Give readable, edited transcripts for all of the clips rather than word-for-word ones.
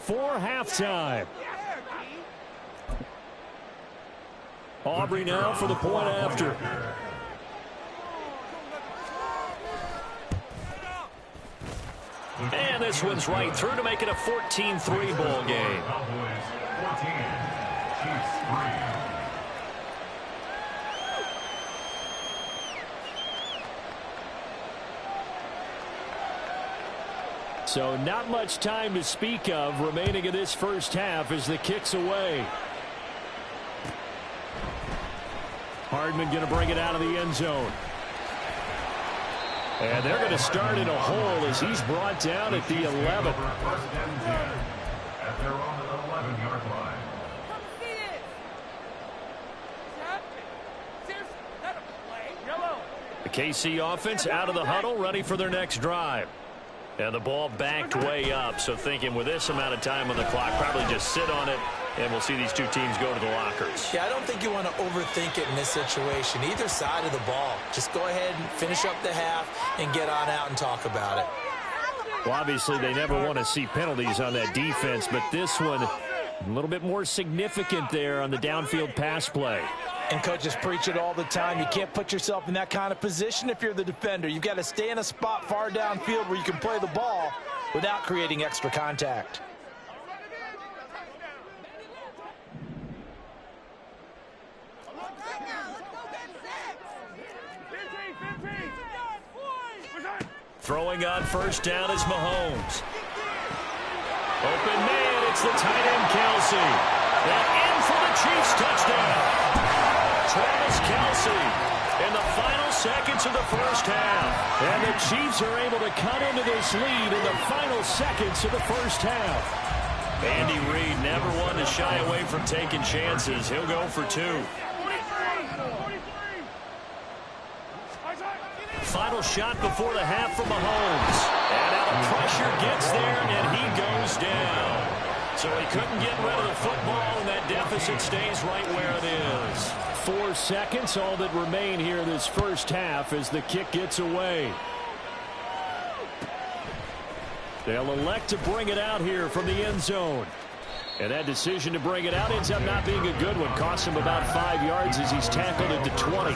before halftime. Aubrey now for the point after. And this one's right through to make it a 14-3 ball game. So not much time to speak of remaining in this first half as the kick's away. Hardman going to bring it out of the end zone. And they're going to start in a hole as he's brought down at the 11. At their own 11-yard line. The KC offense out of the huddle, ready for their next drive. And the ball backed way up, so thinking with this amount of time on the clock, probably just sit on it, and we'll see these two teams go to the lockers. Yeah, I don't think you want to overthink it in this situation. Either side of the ball. Just go ahead and finish up the half and get on out and talk about it. Well, obviously, they never want to see penalties on that defense, but this one a little bit more significant there on the downfield pass play. And coaches preach it all the time. You can't put yourself in that kind of position if you're the defender. You've got to stay in a spot far downfield where you can play the ball without creating extra contact. Throwing on first down is Mahomes. Open man, it's the tight end Kelsey. And in for the Chiefs touchdown. Travis Kelsey in the final seconds of the first half. And the Chiefs are able to cut into this lead in the final seconds of the first half. Andy Reid never one to shy away from taking chances. He'll go for two. Final shot before the half from Mahomes. And now the pressure gets there, and he goes down. So he couldn't get rid of the football, and that deficit stays right where it is. 4 seconds, all that remain here this first half as the kick gets away. They'll elect to bring it out here from the end zone. And that decision to bring it out ends up not being a good one. Costs him about 5 yards as he's tackled at the 20.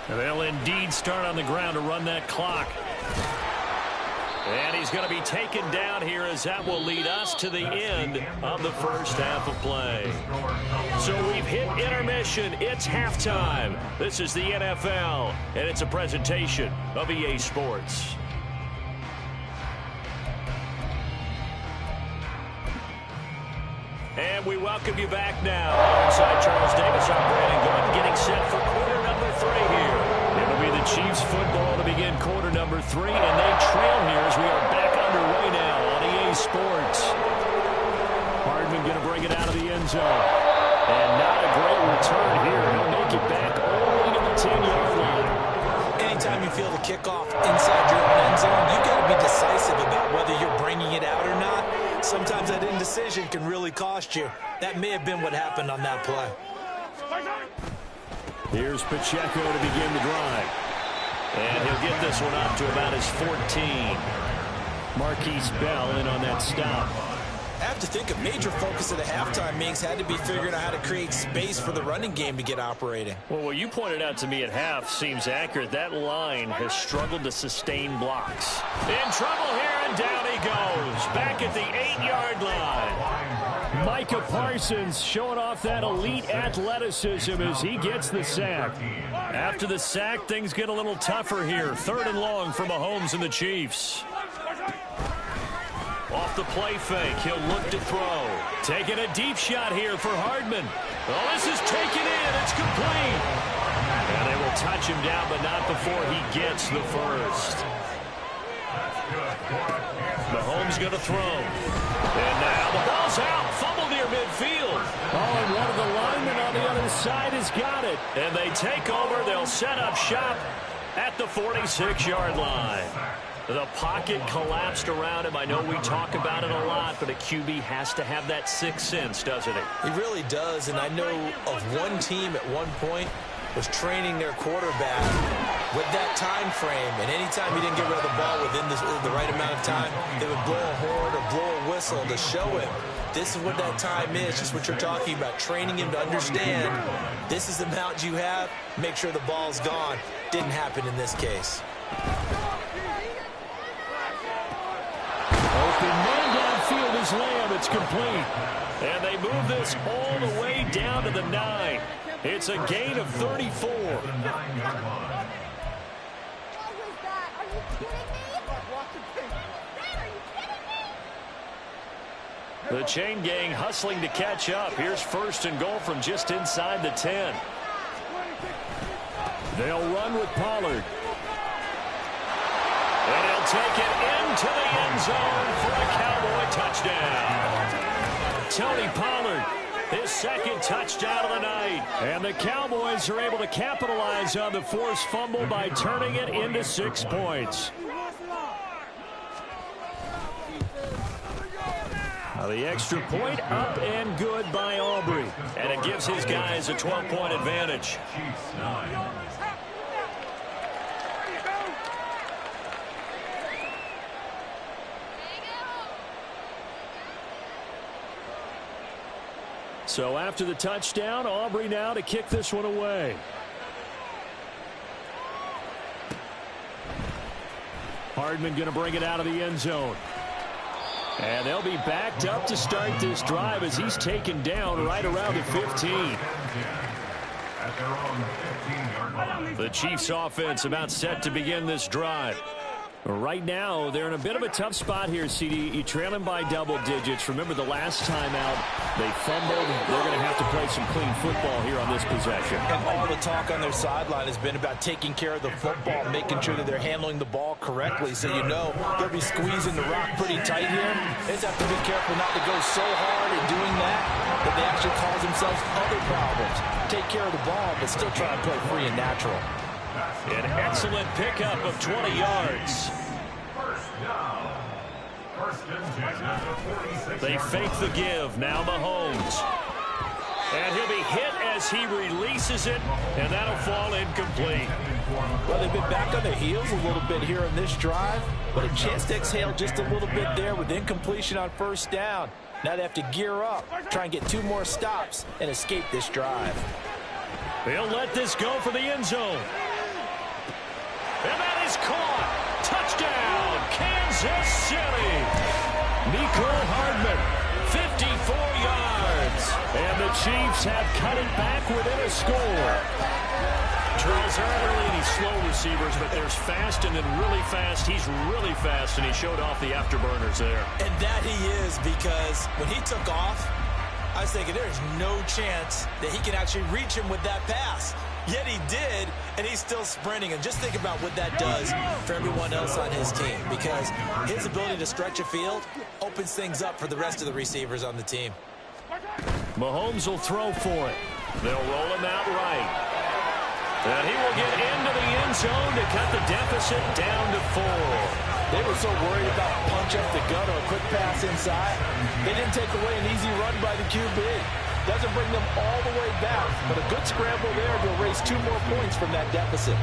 And they'll indeed start on the ground to run that clock. And he's going to be taken down here as that will lead us to the end of the first half of play. So we've hit intermission. It's halftime. This is the NFL, and it's a presentation of EA Sports. And we welcome you back now. Alongside Charles Davis, I'm Brandon Gunn, getting set for quarter number 3 here. It'll be the Chiefs football to begin quarter number 3, and they trail here as we are back underway now on EA Sports. Hardman going to bring it out of the end zone. And not a great return here. He'll make it back only to the 10-yard line. Anytime you feel the kickoff inside your own end zone, you've got to be decisive about whether you're bringing it out or not. Sometimes that indecision can really cost you. That may have been what happened on that play. Here's Pacheco to begin the drive. And he'll get this one up to about his 14. Marquise Bell in on that stop. I have to think a major focus of the halftime meetings had to be figuring out how to create space for the running game to get operating. Well, what you pointed out to me at half seems accurate. That line has struggled to sustain blocks. In trouble here, and down he goes. Back at the 8-yard line. Micah Parsons showing off that elite athleticism as he gets the sack. After the sack, things get a little tougher here. 3rd and long for Mahomes and the Chiefs. Off the play fake, he'll look to throw. Taking a deep shot here for Hardman. Oh, this is taken in. It's complete. And they will touch him down, but not before he gets the first. Mahomes going to throw. And now the ball's out. Fumble near midfield. Oh, and one of the linemen on the other side has got it. And they take over. They'll set up shop at the 46-yard line. The pocket collapsed around him. I know we talk about it a lot, but a QB has to have that sixth sense, doesn't it? He really does, and I know of one team at one point was training their quarterback with that time frame, and anytime he didn't get rid of the ball within the right amount of time, they would blow a horn or blow a whistle to show him this is what that time is, just what you're talking about, training him to understand this is the amount you have, make sure the ball's gone. Didn't happen in this case. Open man downfield is Lamb. It's complete. And they move this all the way down to the 9. It's a gain of 34. The chain gang hustling to catch up. Here's first and goal from just inside the 10. They'll run with Pollard. And he'll take it into the end zone for a Cowboy touchdown. Tony Pollard, his second touchdown of the night. And the Cowboys are able to capitalize on the forced fumble by turning it into 6 points. The extra point up and good by Aubrey. And it gives his guys a 12-point advantage. So after the touchdown, Aubrey now to kick this one away. Hardman going to bring it out of the end zone. And they'll be backed up to start this drive as he's taken down right around the 15. The Chiefs offense about set to begin this drive. Right now, they're in a bit of a tough spot here, CD. You trail them by double digits. Remember the last time out, they fumbled. They're going to have to play some clean football here on this possession. And all the talk on their sideline has been about taking care of the football, making sure that they're handling the ball correctly. So you know they'll be squeezing the rock pretty tight here. They just have to be careful not to go so hard in doing that they actually cause themselves other problems. Take care of the ball, but still try and play free and natural. An excellent pickup of 20 yards. They fake the give. Now Mahomes. And he'll be hit as he releases it, and that'll fall incomplete. Well, they've been back on their heels a little bit here on this drive, but a chance to exhale just a little bit there with incompletion on first down. Now they have to gear up, try and get 2 more stops, and escape this drive. They'll let this go for the end zone. And that is caught. Touchdown, Kansas City. Mecole Hardman, 54 yards. And the Chiefs have cut it back within a score. Charles, there aren't really any slow receivers, but there's fast and then really fast. He's really fast, and he showed off the afterburners there. And that he is, because when he took off, I was thinking there's no chance that he can actually reach him with that pass. Yet he did, and he's still sprinting. And just think about what that does for everyone else on his team, because his ability to stretch a field opens things up for the rest of the receivers on the team. Mahomes will throw for it. They'll roll him out right. And he will get into the end zone to cut the deficit down to 4. They were so worried about punch up the gut or a quick pass inside. They didn't take away an easy run by the QB. Doesn't bring them all the way back, but a good scramble there to erase 2 more points from that deficit.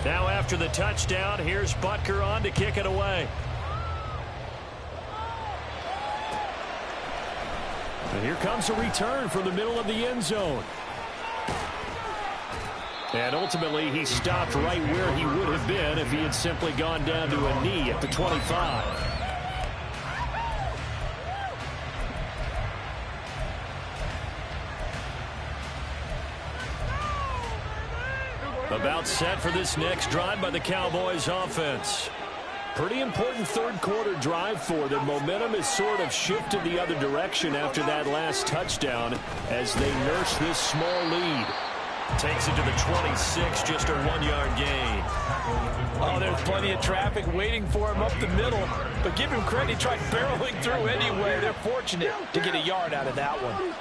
Now after the touchdown, here's Butker on to kick it away. And here comes a return from the middle of the end zone. And ultimately, he stopped right where he would have been if he had simply gone down to a knee at the 25. About set for this next drive by the Cowboys offense. Pretty important third quarter drive for them. Momentum has sort of shifted the other direction after that last touchdown as they nurse this small lead. Takes it to the 26, just a 1-yard gain. Oh, there's plenty of traffic waiting for him up the middle. But give him credit, he tried barreling through anyway. They're fortunate to get a yard out of that one.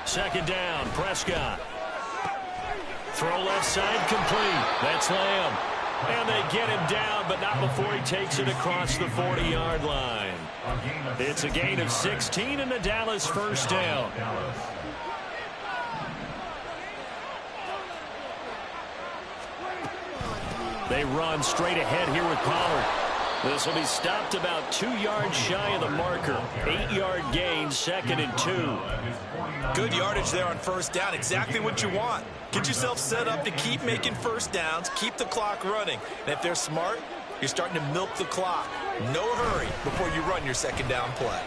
Second down, Prescott. Throw left side complete. That's Lamb. And they get him down, but not before he takes it across the 40-yard line. It's a gain of 16 and a Dallas first down. They run straight ahead here with Pollard. This will be stopped about 2 yards shy of the marker. 8-yard gain, 2nd and 2. Good yardage there on first down. Exactly what you want. Get yourself set up to keep making first downs, keep the clock running. And if they're smart, you're starting to milk the clock. No hurry before you run your second down play.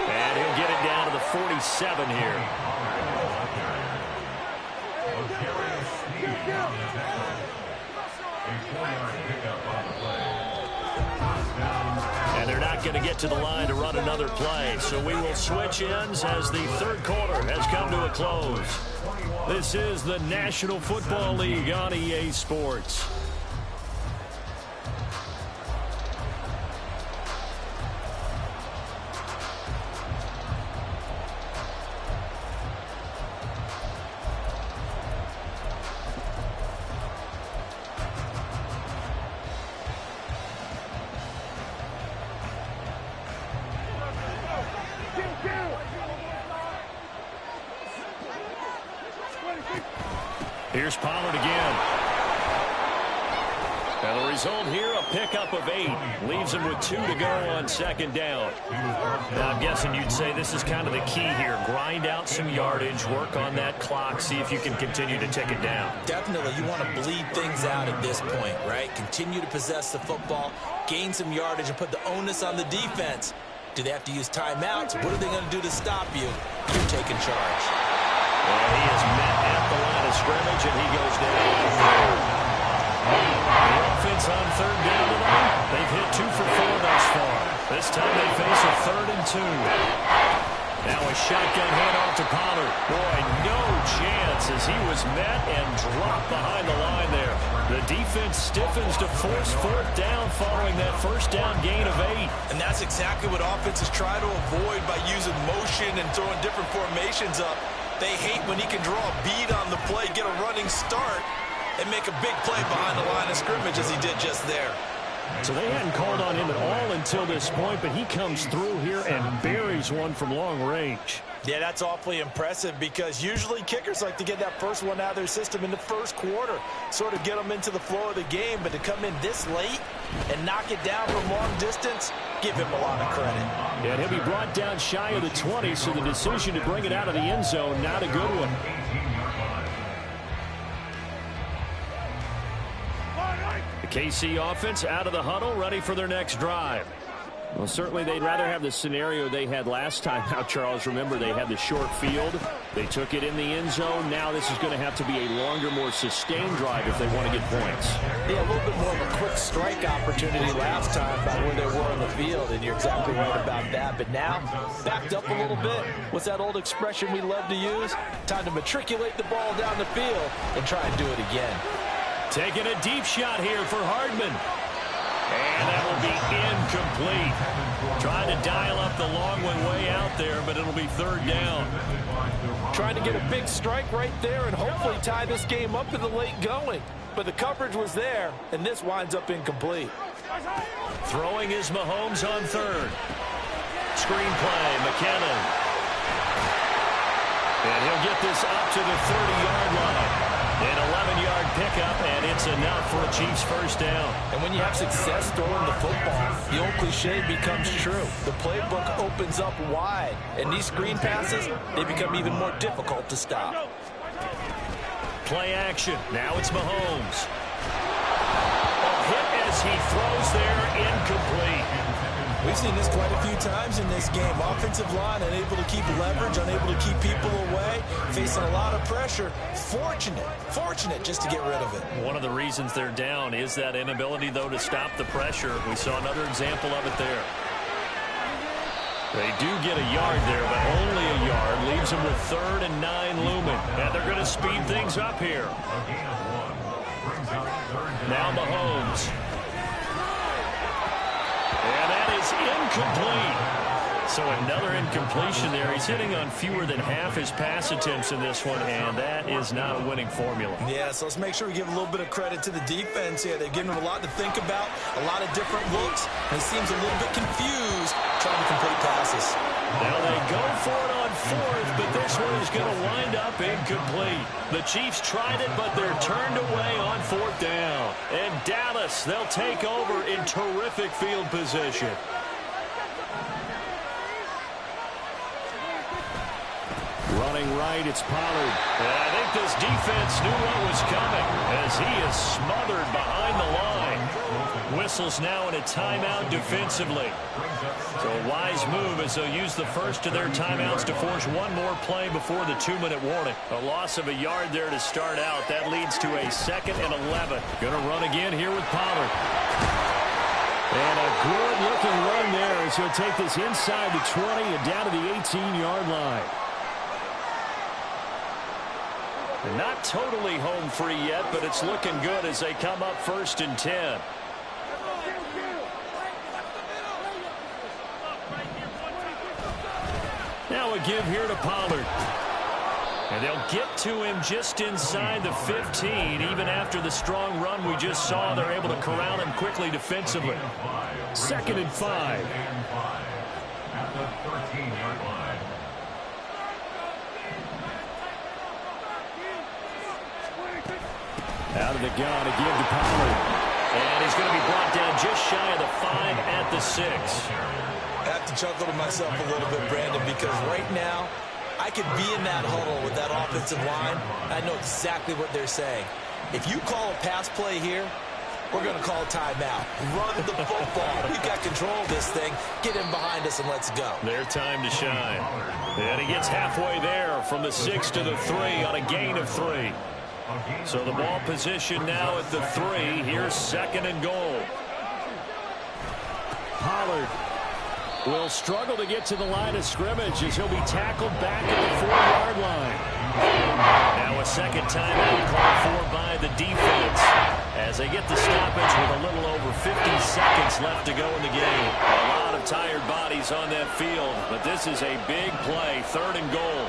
And he'll get it down to the 47 here. And they're not going to get to the line to run another play. So we will switch ends as the third quarter has come to a close. This is the National Football League on EA Sports. Here's Pollard again. And the result here, a pickup of 8. Leaves him with 2 to go on second down. Now, I'm guessing you'd say this is kind of the key here. Grind out some yardage, work on that clock, see if you can continue to tick it down. Definitely, you want to bleed things out at this point, right? Continue to possess the football, gain some yardage, and put the onus on the defense. Do they have to use timeouts? What are they going to do to stop you? You're taking charge. And he is met at the line of scrimmage, and he goes down. The offense on third down tonight, they've hit 2 for 4 thus far. This time they face a 3rd and 2. Now a shotgun handoff to Pollard. Boy, no chance as he was met and dropped behind the line there. The defense stiffens to force 4th down following that first down gain of 8. And that's exactly what offenses try to avoid by using motion and throwing different formations up. They hate when he can draw a bead on the play, get a running start, and make a big play behind the line of scrimmage as he did just there. So they hadn't called on him at all until this point, but he comes through here and buries one from long range. Yeah, that's awfully impressive because usually kickers like to get that first one out of their system in the first quarter, sort of get them into the flow of the game, but to come in this late and knock it down from long distance, give him a lot of credit. And he'll be brought down shy of the 20, so the decision to bring it out of the end zone, not a good one. The KC offense out of the huddle, ready for their next drive. Well, certainly they'd rather have the scenario they had last time. Now, Charles, remember, they had the short field. They took it in the end zone. Now this is going to have to be a longer, more sustained drive if they want to get points. Yeah, a little bit more of a quick strike opportunity last time about where they were on the field, and you're exactly right about that. But now, backed up a little bit. What's that old expression we love to use? Time to matriculate the ball down the field and try and do it again. Taking a deep shot here for Hardman. And that will be incomplete. Trying to dial up the long one way out there, but it'll be 3rd down. Trying to get a big strike right there and hopefully tie this game up in the late going. But the coverage was there, and this winds up incomplete. Throwing is Mahomes on 3rd. Screen play, McKinnon. And he'll get this up to the 30-yard line. An 11-yard pickup, and it's enough for a Chiefs first down. And when you have success throwing the football, the old cliche becomes true. The playbook opens up wide, and these screen passes, they become even more difficult to stop. Play action. Now it's Mahomes. A hit as he throws there, incomplete. We've seen this quite a few times in this game. Offensive line unable to keep leverage, unable to keep people away, facing a lot of pressure. Fortunate just to get rid of it. One of the reasons they're down is that inability, though, to stop the pressure. We saw another example of it there. They do get a yard there, but only a yard. Leaves them with 3rd and 9 looming. And they're going to speed things up here. Now Mahomes. And that is incomplete. So another incompletion there. He's hitting on fewer than half his pass attempts in this one, and that is not a winning formula. Yeah, so let's make sure we give a little bit of credit to the defense here. They've given him a lot to think about, a lot of different looks, and he seems a little bit confused trying to complete passes. Now they go for it on fourth, but this one is going to wind up incomplete. The Chiefs tried it, but they're turned away on fourth down. And Dallas, they'll take over in terrific field position. Running right, it's Pollard. And I think this defense knew what was coming as he is smothered behind the line. Whistles now in a timeout defensively. So a wise move as they'll use the first of their timeouts to force one more play before the 2-minute warning. A loss of a yard there to start out. That leads to a 2nd and 11. Going to run again here with Pollard. And a good-looking run there as he'll take this inside the 20 and down to the 18-yard line. They're not totally home free yet, but it's looking good as they come up 1st and 10. Now a give here to Pollard. And they'll get to him just inside the 15. Even after the strong run we just saw, they're able to corral him quickly defensively. 2nd and 5. At the 13-yard line. Out of the gun, a give to Pollard. And he's going to be brought down just shy of the 5 at the 6. I have to chuckle to myself a little bit, Brandon, because right now I could be in that huddle with that offensive line. I know exactly what they're saying. If you call a pass play here, we're going to call a timeout. Run the football. We've got control of this thing. Get him behind us and let's go. Their time to shine. And he gets halfway there from the 6 to the 3 on a gain of 3. So the ball position now at the 3. Here's 2nd and goal. Pollard will struggle to get to the line of scrimmage as he'll be tackled back at the 4-yard line. Now a second timeout called for by the defense as they get the stoppage with a little over 50 seconds left to go in the game. A lot of tired bodies on that field, but this is a big play, 3rd and goal.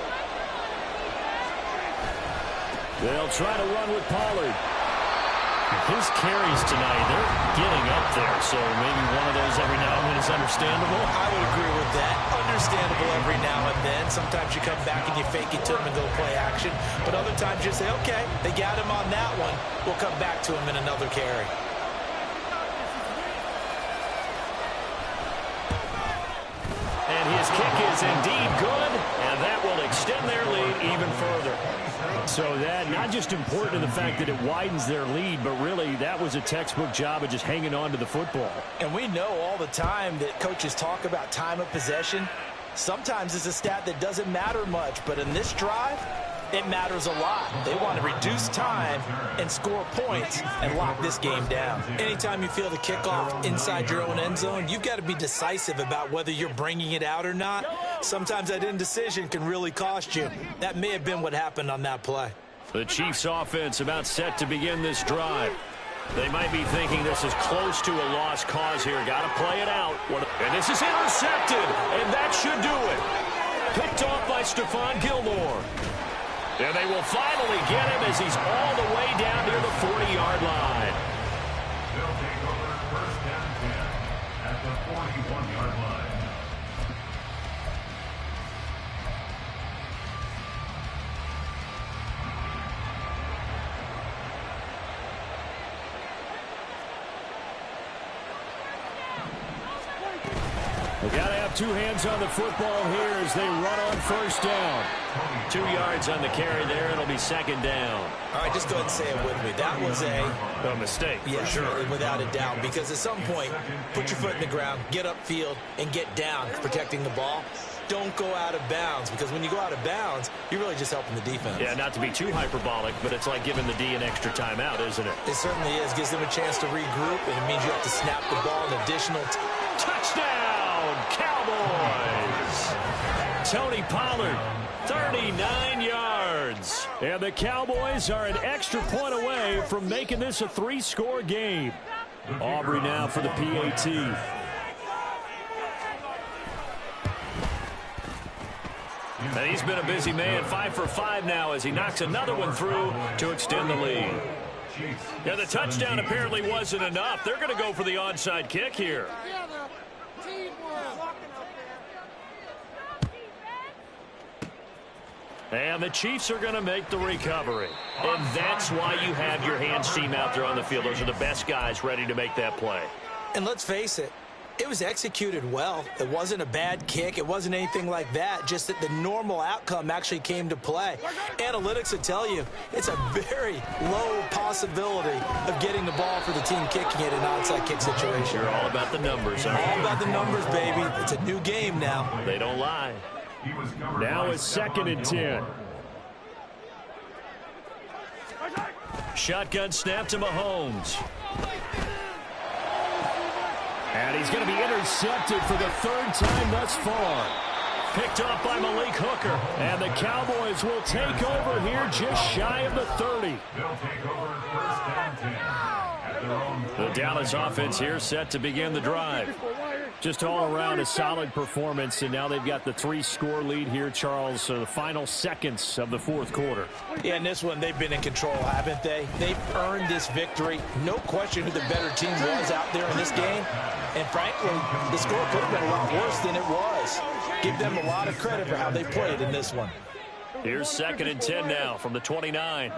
They'll try to run with Pollard. His carries tonight, they're getting up there, so maybe one of those every now and then is understandable. I would agree with that. Understandable every now and then. Sometimes you come back and you fake it to him and go play action. But other times you say, okay, they got him on that one. We'll come back to him in another carry. And his kick is indeed good, and that will extend their lead even further. So that not just important to the fact that it widens their lead, but really that was a textbook job of just hanging on to the football. And we know all the time that coaches talk about time of possession. Sometimes it's a stat that doesn't matter much, but in this drive, it matters a lot. They want to reduce time and score points and lock this game down. Anytime you feel the kickoff inside your own end zone, you've got to be decisive about whether you're bringing it out or not. Sometimes that indecision can really cost you. That may have been what happened on that play. The Chiefs offense about set to begin this drive. They might be thinking this is close to a lost cause here. Got to play it out. And this is intercepted, and that should do it. Picked off by Stephon Gilmore. And they will finally get him as he's all the way down near the 40-yard line. They'll take over 1st and 10 at the 41-yard line. They got to have 2 hands on the football here as they run on 1st down. 2 yards on the carry there. It'll be 2nd down. All right, just go ahead and say it with me. That was A mistake, yeah, for sure. without a doubt, because at some point, put your foot in the ground, get upfield, and get down protecting the ball. Don't go out of bounds, because when you go out of bounds, you're really just helping the defense. Yeah, not to be too hyperbolic, but it's like giving the D an extra timeout, isn't it? It certainly is. Gives them a chance to regroup, and it means you have to snap the ball an additional Touchdown, Cowboys! Tony Pollard, 39 yards. And the Cowboys are an extra point away from making this a 3-score game. Aubrey now for the PAT. And he's been a busy man, 5 for 5 now as he knocks another one through to extend the lead. Yeah, the touchdown apparently wasn't enough. They're going to go for the onside kick here. And the Chiefs are going to make the recovery. And that's why you have your hands team out there on the field. Those are the best guys ready to make that play. And let's face it, it was executed well. It wasn't a bad kick. It wasn't anything like that, just that the normal outcome actually came to play. Analytics would tell you it's a very low possibility of getting the ball for the team kicking it in an onside kick situation. You're all about the numbers, huh? All about the numbers, baby. It's a new game now. They don't lie. Now it's 2nd and 10. Shotgun snap to Mahomes. And he's going to be intercepted for the 3rd time thus far. Picked off by Malik Hooker. And the Cowboys will take over here just shy of the 30. They'll take over 1st and 10 at their own. The Dallas offense here set to begin the drive. Just all around a solid performance, and now they've got the 3-score lead here, Charles, so the final seconds of the 4th quarter. Yeah, in this one, they've been in control, haven't they? They've earned this victory. No question who the better team was out there in this game. And frankly, the score could have been a lot worse than it was. Give them a lot of credit for how they played in this one. Here's 2nd and 10 now from the 29.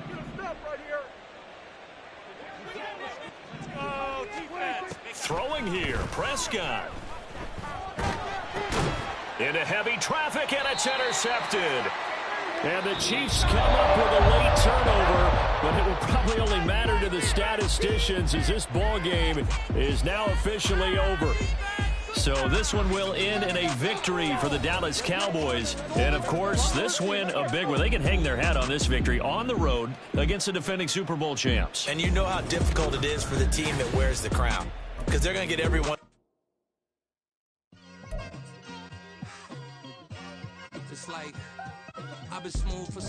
Throwing here, Prescott. Into heavy traffic, and it's intercepted. And the Chiefs come up with a late turnover, but it will probably only matter to the statisticians as this ball game is now officially over. So this one will end in a victory for the Dallas Cowboys. And, of course, this win a big one. They can hang their hat on this victory on the road against the defending Super Bowl champs. And you know how difficult it is for the team that wears the crown, because they're going to get everyone. Just like I've been smooth for so